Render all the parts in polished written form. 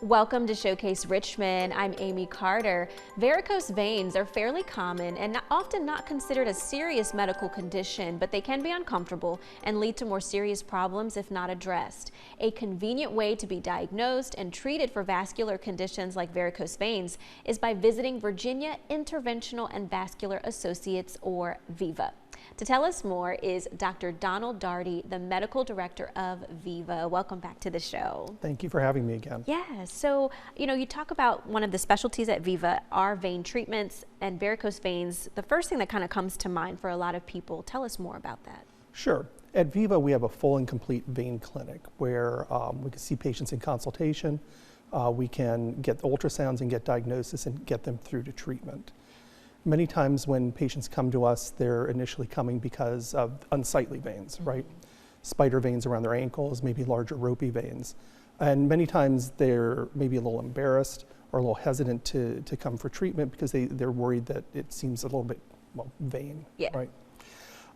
Welcome to Showcase Richmond. I'm Amy Carter. Varicose veins are fairly common and often not considered a serious medical condition, but they can be uncomfortable and lead to more serious problems if not addressed. A convenient way to be diagnosed and treated for vascular conditions like varicose veins is by visiting Virginia Interventional and Vascular Associates, or VIVA. To tell us more is Dr. Donald Doherty, the medical director of VIVA. Welcome back to the show. Thank you for having me again. Yeah, so you talk about one of the specialties at VIVA are vein treatments and varicose veins. The first thing that kind of comes to mind for a lot of people, tell us more about that. Sure. At VIVA, we have a full and complete vein clinic where we can see patients in consultation. We can get ultrasounds and get diagnosis and get them through to treatment. Many times when patients come to us, they're initially coming because of unsightly veins, right? Spider veins around their ankles, maybe larger ropey veins. And many times they're maybe a little embarrassed or a little hesitant to come for treatment because they're worried that it seems a little bit, vain, right?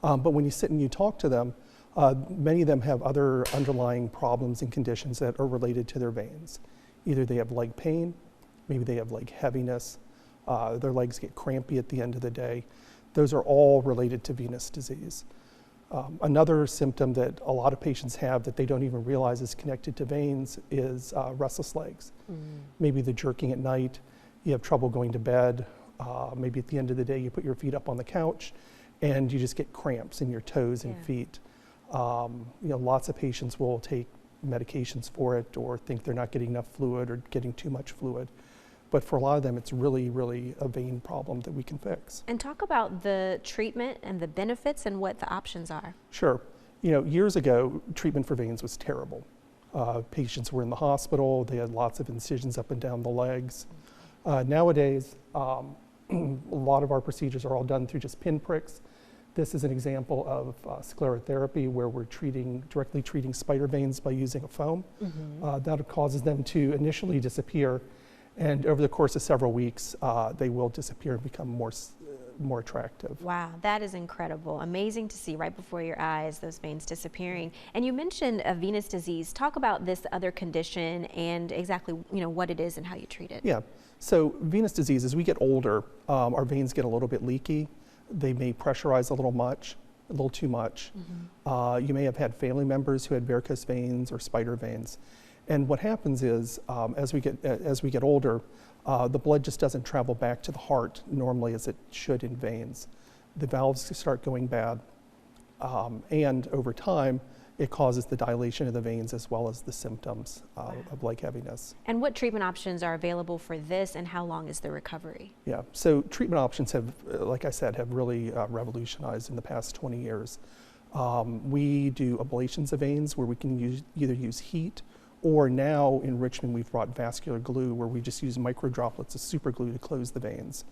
But when you sit and you talk to them, many of them have other underlying problems and conditions that are related to their veins. Either they have leg pain, maybe they have leg heaviness, their legs get crampy at the end of the day. Those are all related to venous disease. Another symptom that a lot of patients have that they don't even realize is connected to veins is restless legs. Maybe the jerking at night, you have trouble going to bed, maybe at the end of the day you put your feet up on the couch and you just get cramps in your toes and feet. Lots of patients will take medications for it or think they're not getting enough fluid or getting too much fluid. But for a lot of them, it's really, really a vein problem that we can fix. And talk about the treatment and the benefits and what the options are. Sure. Years ago, treatment for veins was terrible. Patients were in the hospital. They had lots of incisions up and down the legs. Nowadays, a lot of our procedures are all done through just pinpricks. This is an example of sclerotherapy where we're directly treating spider veins by using a foam. That causes them to initially disappear. And over the course of several weeks, they will disappear and become more attractive. Wow, that is incredible. Amazing to see right before your eyes, those veins disappearing. And you mentioned a venous disease. Talk about this other condition and exactly what it is and how you treat it. Yeah, so venous disease, as we get older, our veins get a little bit leaky. They may pressurize a little too much. You may have had family members who had varicose veins or spider veins. And what happens is, as we get older, the blood just doesn't travel back to the heart normally as it should in veins. The valves start going bad, and over time, it causes the dilation of the veins as well as the symptoms of leg heaviness. And what treatment options are available for this, and how long is the recovery? Yeah, so treatment options have, like I said, have really revolutionized in the past 20 years. We do ablations of veins where we can either use heat, or now in Richmond, we've brought vascular glue where we just use micro droplets of super glue to close the veins.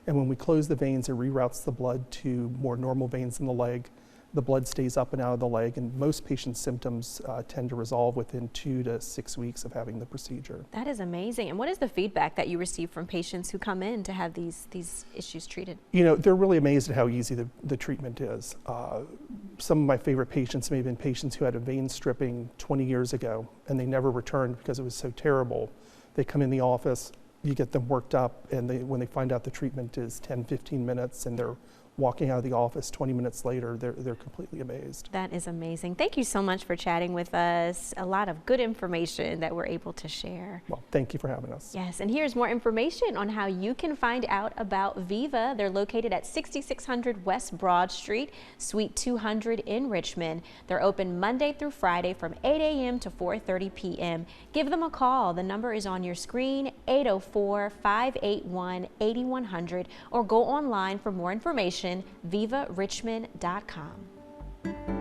And when we close the veins, it reroutes the blood to more normal veins in the leg. The blood stays up and out of the leg, and most patients' symptoms tend to resolve within 2 to 6 weeks of having the procedure. That is amazing. And what is the feedback that you receive from patients who come in to have these issues treated? They're really amazed at how easy the treatment is. Some of my favorite patients may have been patients who had a vein stripping 20 years ago, and they never returned because it was so terrible. They come in the office, you get them worked up, and when they find out the treatment is 10, 15 minutes, and they're walking out of the office 20 minutes later, they're completely amazed. That is amazing. Thank you so much for chatting with us. A lot of good information that we're able to share. Well, thank you for having us. Yes, and here's more information on how you can find out about VIVA. They're located at 6600 West Broad Street, Suite 200 in Richmond. They're open Monday through Friday from 8 a.m. to 4:30 p.m. Give them a call. The number is on your screen, 804-581-8100, or go online for more information, vivarichmond.com.